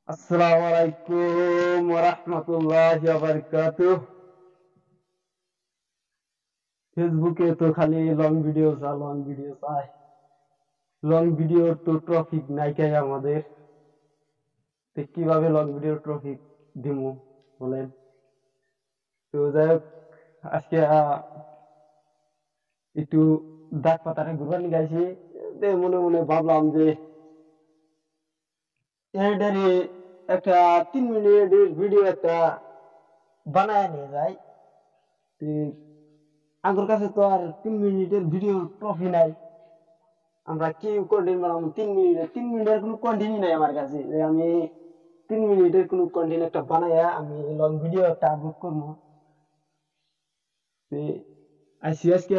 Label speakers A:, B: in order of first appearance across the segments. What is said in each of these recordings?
A: আসসালামু আলাইকুম ওয়া রাহমাতুল্লাহি ওয়া বারাকাতুহু। ফেসবুকে তো খালি লং ভিডিও চাই। লং ভিডিওর তো টপিক নাইকাই আমাদের। তো কিভাবে লং ভিডিওর টপিক দিমু বলেন? তো যাই হোক, আজকে একটু দাগ পাতারে ঘুরবানি গাইছি। মনে মনে ভাবলাম যে এটারে একটা 3 মিনিটের ভিডিও একটা বানায় নিয়ে যায়। আমার কাছে তো আর 3 মিনিটের ভিডিও ট্রফি নাই। আমরা কি কন্টেন্ট বানাবো 3 মিনিটের? 3 মিনিটের কোনো কন্টেন্টই নাই আমার কাছে যে আমি 3 মিনিটের কোনো কন্টেন্ট একটা বানাইয়া আমি লং ভিডিও একটা আপলোড করবো। তো আইসি আজকে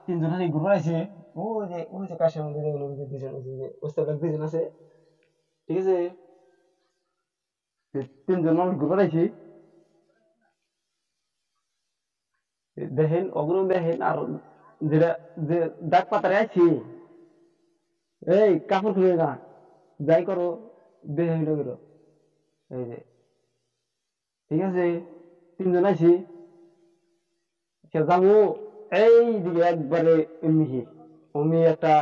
A: 3 জন হানি ঘুরে আছে। ওই যে কাশের মধ্যে দেখুন, ওই যে 2 জন আছে, যে ওস্তাদ 2 জন আছে, ঠিক আছে। তো 3 জন মানুষ ঘুরে আছি, দেখেন অগ্রম দেখেন। আর যেটা যে দাগ পাতারে আছি, এই কাপড় খুলে না, যাই করো দেখে করো। এই যে ঠিক আছে, 3 জন আছি, সে যাবো এই দিকে একবারে মিহি অমি একটা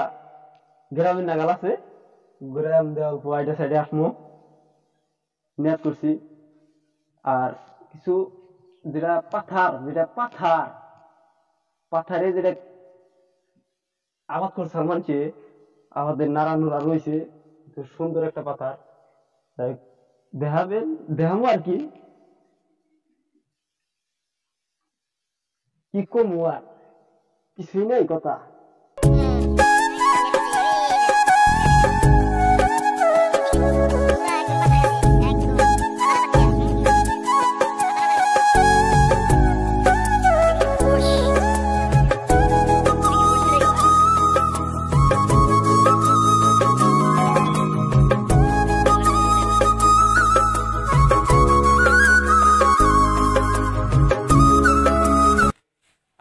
A: গ্রামীণ নাগাল আছে, গ্রাম দেওয়ার পর সাইডে আসমো নেট করছি। আর কিছু যেটা পাথারে যেটা আবাদ করছে মানছে, আমাদের নাড়া নুরা রয়েছে, সুন্দর একটা পাথার। তাই দেখাবেন, দেখাবো আর কি, কি কমু আর কিছুই নেই কথা।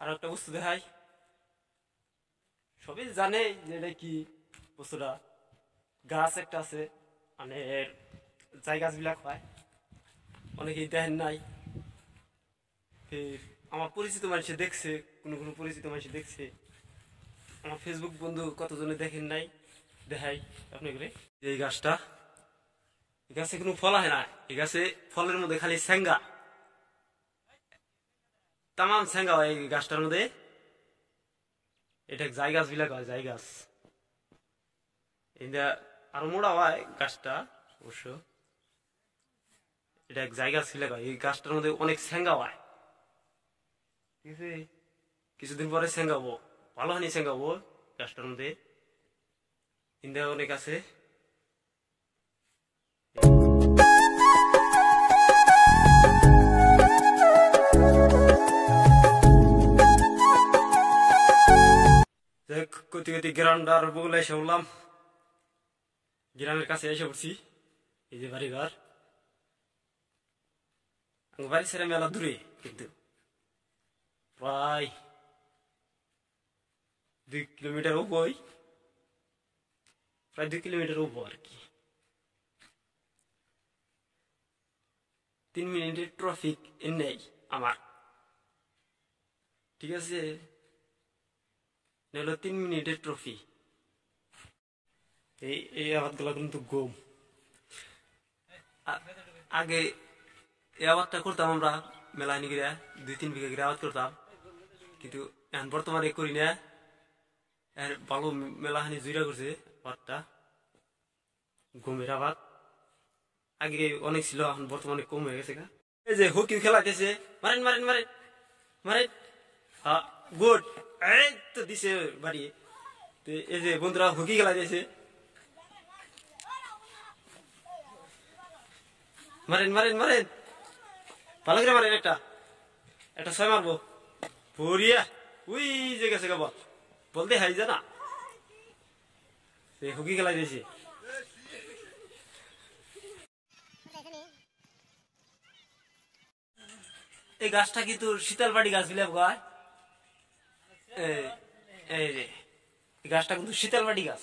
B: আর একটা বস্তু দেখাই, সবাই জানে যে এটা কি বস্তুটা। গাছ একটা আছে, মানে যাই গাছবিলাক হয়, অনেকেই দেখেন নাই। আমার পরিচিত মানুষে দেখছে, কোনো কোনো পরিচিত মানুষে দেখছে, আমার ফেসবুক বন্ধু কতজনে দেখেন নাই, দেখাই আপনাকে। এই গাছটা, এই গাছে কোনো ফল হয় না, এই গাছে ফলের মধ্যে খালি স্যাঙ্গা, তামাম স্যাঙ্গা হয় এই গাছটার মধ্যে। এটা জাই গাছ বিলাক হয়, জাই গাছ। এটা আরো মোড়া হয় গাছটা অবশ্য। এটা এক জায়গা ছিল, এই গাছটার মধ্যে অনেক স্যাঙ্গা হয়, ঠিক আছে। কিছুদিন পরে স্যাঙ্গাবো, ভালো হানি স্যাঙ্গাবো গাছটার মধ্যে। ইন্দা অনেক আছে। কতি কতি গ্রাউন্ডার বগুলা এসে বললাম, গ্রামের কাছে এসে পড়ছি। এই যে বাড়িঘর, বাড়ি ছেড়ে মেলা দূরে, কিন্তু প্রায় 2 কিলোমিটার উপর, প্রায় 2 কিলোমিটার উপর আর কি। 3 মিনিটের ট্রাফিক নেই আমার, ঠিক আছে। হলো 3 মিনিটের ট্রফি। এই আবাদগুলো কিন্তু গম। আগে এই আবাদটা করতাম আমরা মেলায় নিয়ে, 2-3 বিঘা করে আবাদ করতাম, কিন্তু এখন বর্তমানে করি না। ভালো মেলাহানি জুইরা করছে আবাদটা, গমের আবাদ। আগে অনেক ছিল, এখন বর্তমানে কম হয়ে গেছে। এই যে হকি খেলাইতেছে, মারেন মারেন মারেন মারেন, গুড, এই তো দিছে বাড়ি। এই যে বন্ধুরা হকি খেলা দিয়েছে, মারেন মারেন মারেন, ভালো করে মারেন, একটা একটা 6 মারবো, ভরিয়া ওই যে গেছে গা বল, বলতে হাই জানা হকি খেলা দিয়েছে। এই গাছটা কিন্তু শীতলবাড়ি গাছ বিলে গাছ, এই যে গাছটা কিন্তু শীতলবাড়ি গাছ।